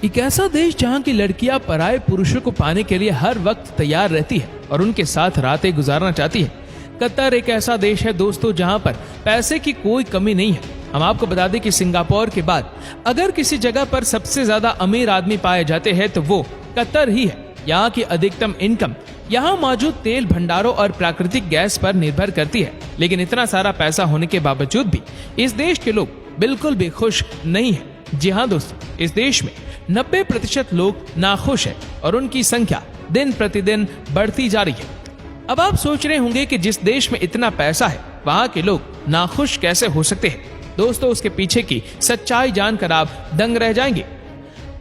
एक ऐसा देश जहाँ की लड़कियां पराये पुरुषों को पाने के लिए हर वक्त तैयार रहती है और उनके साथ रातें गुजारना चाहती है। कतर एक ऐसा देश है दोस्तों जहाँ पर पैसे की कोई कमी नहीं है। हम आपको बता दें कि सिंगापुर के बाद अगर किसी जगह पर सबसे ज्यादा अमीर आदमी पाए जाते हैं तो वो कतर ही है। यहाँ की अधिकतम इनकम यहाँ मौजूद तेल भंडारों और प्राकृतिक गैस पर निर्भर करती है। लेकिन इतना सारा पैसा होने के बावजूद भी इस देश के लोग बिल्कुल भी खुश नहीं है। जी हाँ दोस्तों, इस देश में 90% लोग नाखुश हैं और उनकी संख्या दिन प्रतिदिन बढ़ती जा रही है। अब आप सोच रहे होंगे कि जिस देश में इतना पैसा है वहाँ के लोग नाखुश कैसे हो सकते हैं। दोस्तों, उसके पीछे की सच्चाई जानकर आप दंग रह जाएंगे।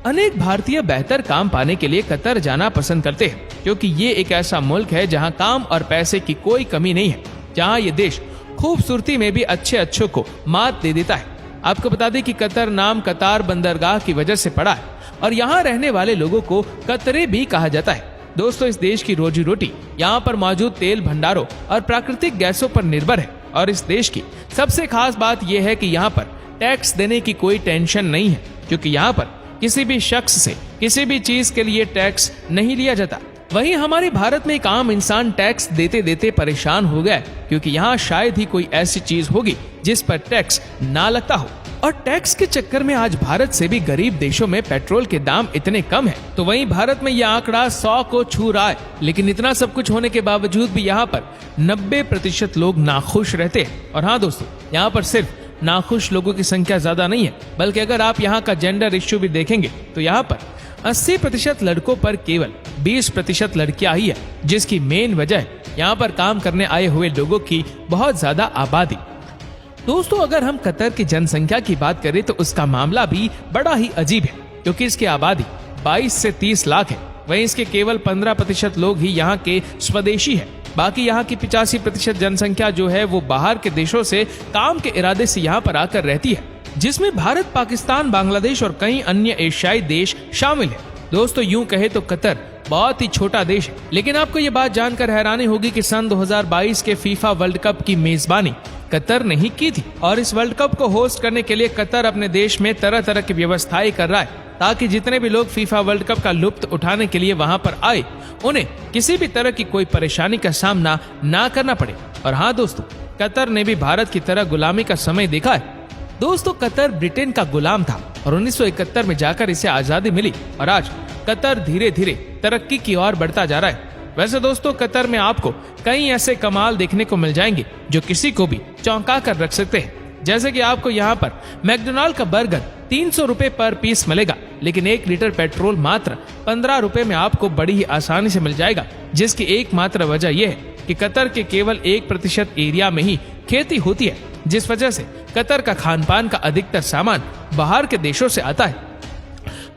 अनेक भारतीय बेहतर काम पाने के लिए कतर जाना पसंद करते हैं क्योंकि ये एक ऐसा मुल्क है जहाँ काम और पैसे की कोई कमी नहीं है, जहाँ ये देश खूबसूरती में भी अच्छों को मात दे देता है। आपको बता दें कि कतर नाम कतार बंदरगाह की वजह से पड़ा है और यहाँ रहने वाले लोगों को कतरे भी कहा जाता है। दोस्तों, इस देश की रोजी रोटी यहाँ पर मौजूद तेल भंडारों और प्राकृतिक गैसों पर निर्भर है और इस देश की सबसे खास बात यह है कि यहाँ पर टैक्स देने की कोई टेंशन नहीं है, क्योंकि यहाँ पर किसी भी शख्स से किसी भी चीज के लिए टैक्स नहीं लिया जाता। वहीं हमारे भारत में एक आम इंसान टैक्स देते देते परेशान हो गया है, क्योंकि यहाँ शायद ही कोई ऐसी चीज होगी जिस पर टैक्स ना लगता हो। और टैक्स के चक्कर में आज भारत से भी गरीब देशों में पेट्रोल के दाम इतने कम हैं, तो वहीं भारत में यह आंकड़ा 100 को छू रहा है। लेकिन इतना सब कुछ होने के बावजूद भी यहाँ पर 90% लोग नाखुश रहते हैं। और हाँ दोस्तों, यहाँ पर सिर्फ नाखुश लोगों की संख्या ज्यादा नहीं है, बल्कि अगर आप यहाँ का जेंडर इश्यू भी देखेंगे तो यहाँ पर 80% लड़कों पर केवल 20% लड़कियां ही है, जिसकी मेन वजह है यहाँ पर काम करने आए हुए लोगों की बहुत ज्यादा आबादी। दोस्तों, अगर हम कतर की जनसंख्या की बात करें तो उसका मामला भी बड़ा ही अजीब है, क्योंकि इसकी आबादी 22 से 30 लाख है। वहीं इसके केवल 15% लोग ही यहाँ के स्वदेशी है। बाकी यहाँ की 85% जनसंख्या जो है वो बाहर के देशों से काम के इरादे से यहाँ पर आकर रहती है, जिसमें भारत, पाकिस्तान, बांग्लादेश और कई अन्य एशियाई देश शामिल है। दोस्तों, यूं कहे तो कतर बहुत ही छोटा देश है, लेकिन आपको ये बात जानकर हैरानी होगी कि सन 2022 के फीफा वर्ल्ड कप की मेजबानी कतर ने ही की थी और इस वर्ल्ड कप को होस्ट करने के लिए कतर अपने देश में तरह तरह की व्यवस्थाएं कर रहा है, ताकि जितने भी लोग फीफा वर्ल्ड कप का लुत्फ उठाने के लिए वहां पर आए उन्हें किसी भी तरह की कोई परेशानी का सामना ना करना पड़े। और हाँ दोस्तों, कतर ने भी भारत की तरह गुलामी का समय देखा है। दोस्तों, कतर ब्रिटेन का गुलाम था और 1971 में जाकर इसे आजादी मिली और आज कतर धीरे धीरे तरक्की की ओर बढ़ता जा रहा है। वैसे दोस्तों, कतर में आपको कई ऐसे कमाल देखने को मिल जाएंगे जो किसी को भी चौंका कर रख सकते हैं। जैसे कि आपको यहाँ पर मैकडोनाल्ड का बर्गर 300 रुपए पर पीस मिलेगा, लेकिन 1 लीटर पेट्रोल मात्र 15 रुपए में आपको बड़ी ही आसानी से मिल जाएगा, जिसकी एकमात्र वजह यह है कि कतर के केवल 1% एरिया में ही खेती होती है, जिस वजह से कतर का खान पान का अधिकतर सामान बाहर के देशों से आता है।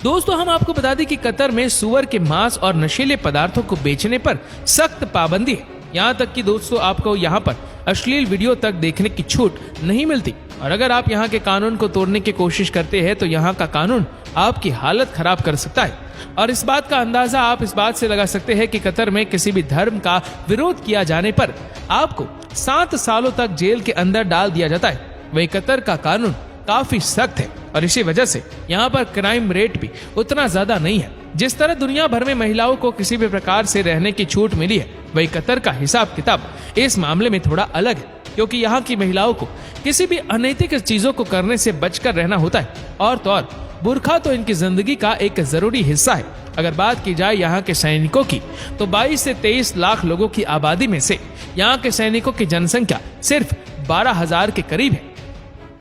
दोस्तों, हम आपको बता दें कि कतर में सुअर के मांस और नशीले पदार्थों को बेचने पर सख्त पाबंदी है। यहाँ तक कि दोस्तों, आपको यहाँ पर अश्लील वीडियो तक देखने की छूट नहीं मिलती और अगर आप यहाँ के कानून को तोड़ने की कोशिश करते हैं तो यहाँ का कानून आपकी हालत खराब कर सकता है। और इस बात का अंदाजा आप इस बात से लगा सकते हैं कि कतर में किसी भी धर्म का विरोध किया जाने पर आपको 7 सालों तक जेल के अंदर डाल दिया जाता है। वही कतर का कानून काफी सख्त है और इसी वजह से यहाँ पर क्राइम रेट भी उतना ज्यादा नहीं है। जिस तरह दुनिया भर में महिलाओं को किसी भी प्रकार से रहने की छूट मिली है, वही कतर का हिसाब किताब इस मामले में थोड़ा अलग है, क्योंकि यहाँ की महिलाओं को किसी भी अनैतिक चीजों को करने से बचकर रहना होता है। और तो और बुर्खा तो इनकी जिंदगी का एक जरूरी हिस्सा है। अगर बात की जाए यहाँ के सैनिकों की तो 22 से 23 लाख लोगों की आबादी में से यहाँ के सैनिकों की जनसंख्या सिर्फ 12,000 के करीब है।